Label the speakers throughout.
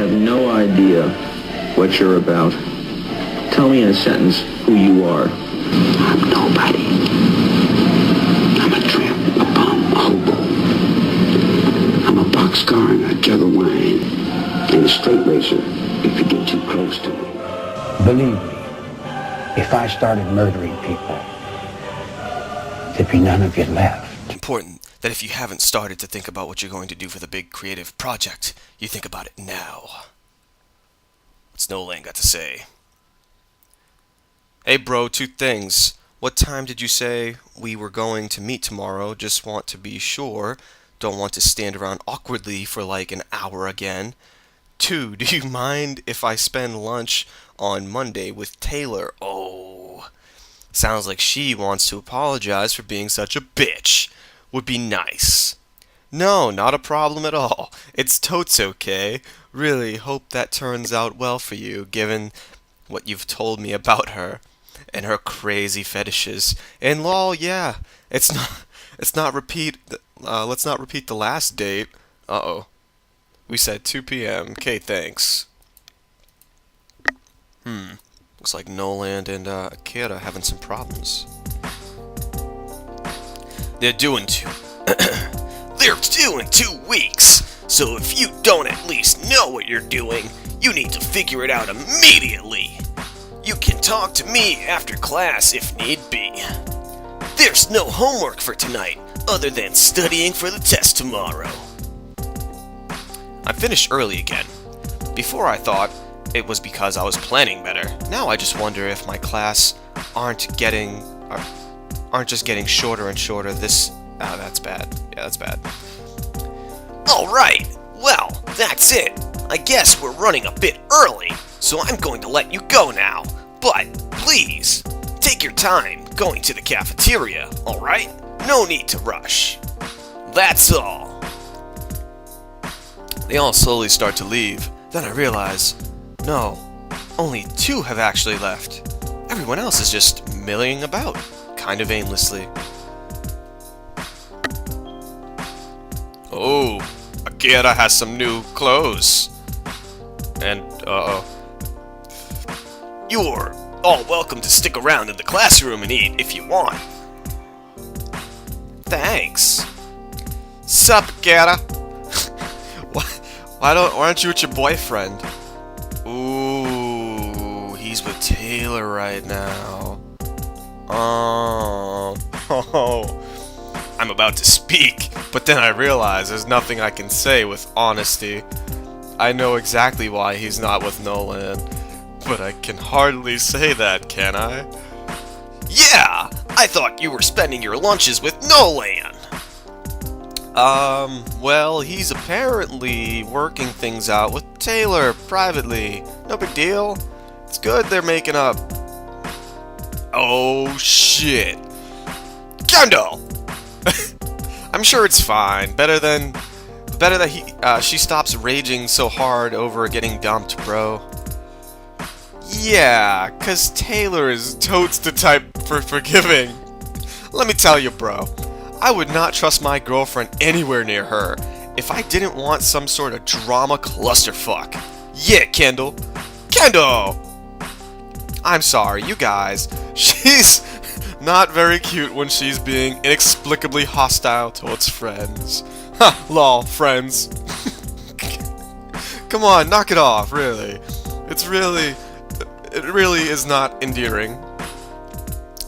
Speaker 1: have no idea what you're about. Tell me in a sentence who you are.
Speaker 2: I'm nobody. I'm a tramp, a bum, a hobo. I'm a boxcar and a jug of wine. And a straight racer if you get too close to me. Believe me, if I started murdering people, there'd be none of you left.
Speaker 3: Important that if you haven't started to think about what you're going to do for the big creative project, you think about it now. What's Nolan got to say? Hey bro, 2 things. What time did you say we were going to meet tomorrow? Just want to be sure. Don't want to stand around awkwardly for like an hour again. 2, do you mind if I spend lunch on Monday with Taylor? Oh, sounds like she wants to apologize for being such a bitch. Would be nice. No, not a problem at all. It's totes okay. Really hope that turns out well for you, given what you've told me about her and her crazy fetishes. And lol, yeah, let's not repeat the last date. Uh-oh. We said 2 p.m. Okay, thanks. Looks like Nolan and Akira having some problems. They're doing 2 weeks. So if you don't at least know what you're doing, you need to figure it out immediately. You can talk to me after class if need be. There's no homework for tonight, other than studying for the test tomorrow. I finished early again. Before I thought it was because I was planning better. Now I just wonder if my class aren't just getting shorter and shorter this... that's bad. Yeah, that's bad. Alright, well, that's it. I guess we're running a bit early, so I'm going to let you go now. But, please, take your time going to the cafeteria, alright? No need to rush. That's all. They all slowly start to leave. Then I realize, no, only 2 have actually left. Everyone else is just milling about, kind of aimlessly. Oh, Akira has some new clothes. And, you're all welcome to stick around in the classroom and eat if you want. Thanks. Sup, Akira? Why aren't you with your boyfriend? Ooh, he's with Taylor right now. Oh. I'm about to speak, but then I realize there's nothing I can say with honesty. I know exactly why he's not with Nolan, but I can hardly say that, can I? Yeah! I thought you were spending your lunches with Nolan! Well, he's apparently working things out with Taylor privately. No big deal. It's good they're making up. Oh, shit. Kendall! I'm sure it's fine. Better that she stops raging so hard over getting dumped, bro. Yeah, 'cause Taylor is totes the type for forgiving. Let me tell you, bro. I would not trust my girlfriend anywhere near her if I didn't want some sort of drama clusterfuck. Yeah, Kendall. Kendall! I'm sorry, you guys. She's not very cute when she's being inexplicably hostile towards friends. Ha, lol, friends. Come on, knock it off, really. It really is not endearing.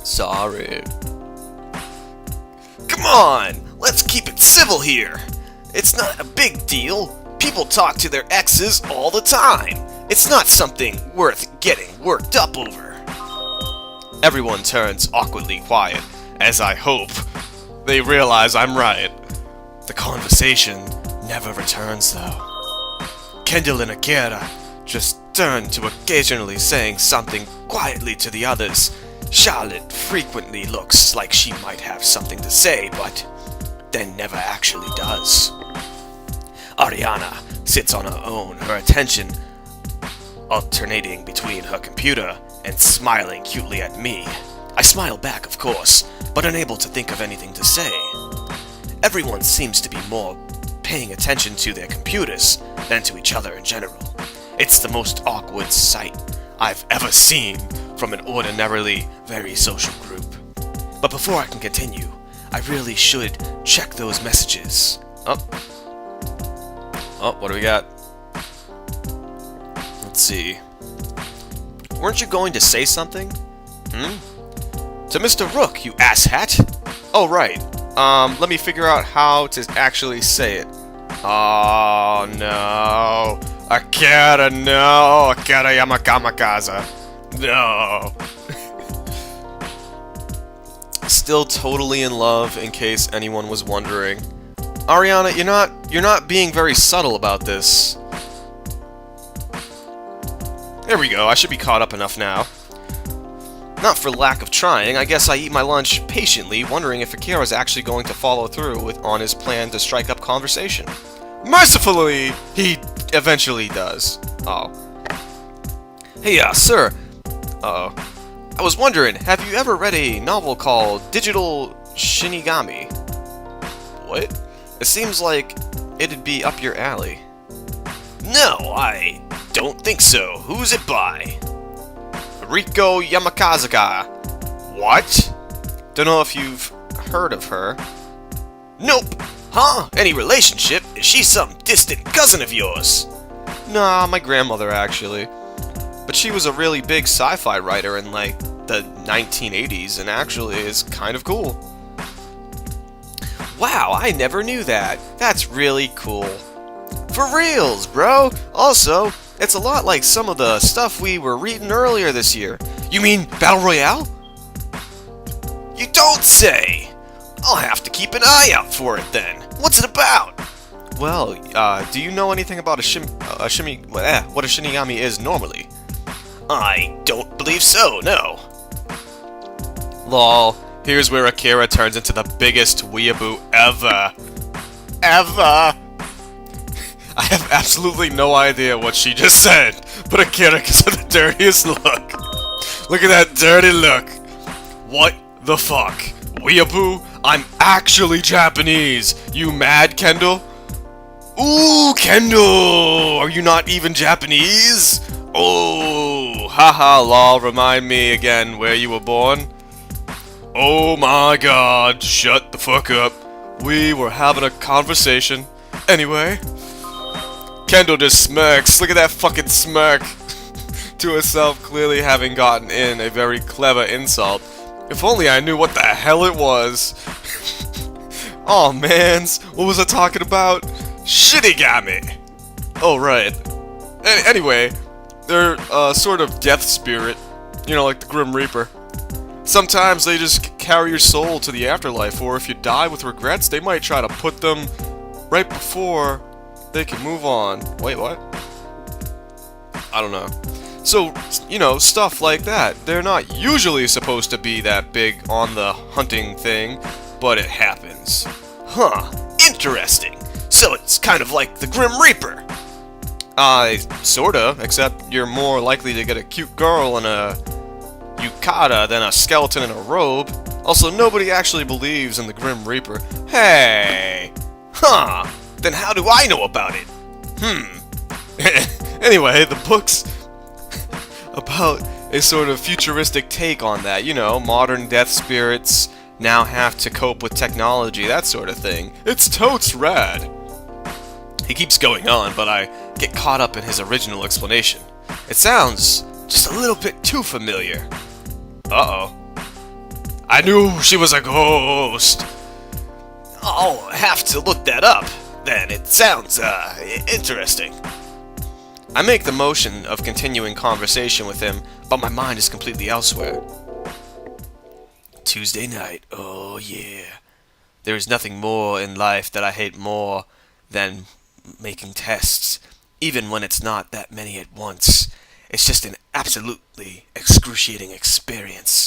Speaker 3: Sorry. Come on, let's keep it civil here. It's not a big deal. People talk to their exes all the time. It's not something worth getting worked up over. Everyone turns awkwardly quiet, as I hope they realize I'm right. The conversation never returns, though. Kendall and Akira just turn to occasionally saying something quietly to the others. Charlotte frequently looks like she might have something to say, but then never actually does. Ariana sits on her own, her attention alternating between her computer and smiling cutely at me. I smile back, of course, but unable to think of anything to say. Everyone seems to be more paying attention to their computers than to each other in general. It's the most awkward sight I've ever seen from an ordinarily very social group. But before I can continue, I really should check those messages. Oh, what do we got? Let's see. Weren't you going to say something? To Mr. Rook, you asshat! Oh, right. Let me figure out how to actually say it. Oh, no. Akira, no. Akira Yamakamakaza. No. Still totally in love, in case anyone was wondering. Ariana, you're not being very subtle about this. There we go, I should be caught up enough now. Not for lack of trying, I guess I eat my lunch patiently, wondering if Akira's actually going to follow through on his plan to strike up conversation. Mercifully, he eventually does. Oh. Hey, sir. Uh-oh. I was wondering, have you ever read a novel called Digital Shinigami? What? It seems like it'd be up your alley. No, I don't think so. Who's it by? Riko Yamakazaka. What? Don't know if you've heard of her. Nope. Huh? Any relationship? Is she some distant cousin of yours? Nah, my grandmother actually. But she was a really big sci-fi writer in like the 1980s and actually is kind of cool. Wow, I never knew that. That's really cool. For reals, bro. Also, it's a lot like some of the stuff we were reading earlier this year. You mean Battle Royale? You don't say! I'll have to keep an eye out for it then. What's it about? Well, do you know anything about what a Shinigami is normally? I don't believe so, no. Lol, here's where Akira turns into the biggest weeaboo ever. Ever! I have absolutely no idea what she just said, but Akira gives her the dirtiest look. Look at that dirty look. What the fuck? Weeaboo? I'm actually Japanese. You mad, Kendall? Ooh, Kendall! Are you not even Japanese? Oh, haha, lol, remind me again where you were born. Oh my god, shut the fuck up. We were having a conversation. Anyway, Kendall just smirks. Look at that fucking smirk. To herself, clearly having gotten in a very clever insult. If only I knew what the hell it was. Aw, mans, what was I talking about? Shinigami! Oh, right. Anyway, they're sort of death spirit. You know, like the Grim Reaper. Sometimes they just carry your soul to the afterlife, or if you die with regrets, they might try to put them right before they can move on. Wait, what? I don't know. So, you know, stuff like that. They're not usually supposed to be that big on the hunting thing, but it happens. Huh, interesting. So it's kind of like the Grim Reaper. Sorta, except you're more likely to get a cute girl in a yukata than a skeleton in a robe. Also, nobody actually believes in the Grim Reaper. Hey! Huh, then how do I know about it? Anyway, the book's about a sort of futuristic take on that. You know, modern death spirits now have to cope with technology, that sort of thing. It's totes rad. He keeps going on, but I get caught up in his original explanation. It sounds just a little bit too familiar. Uh-oh. I knew she was a ghost. I'll have to look that up, then. It sounds, interesting. I make the motion of continuing conversation with him, but my mind is completely elsewhere. Tuesday night, oh yeah. There is nothing more in life that I hate more than making tests, even when it's not that many at once. It's just an absolutely excruciating experience.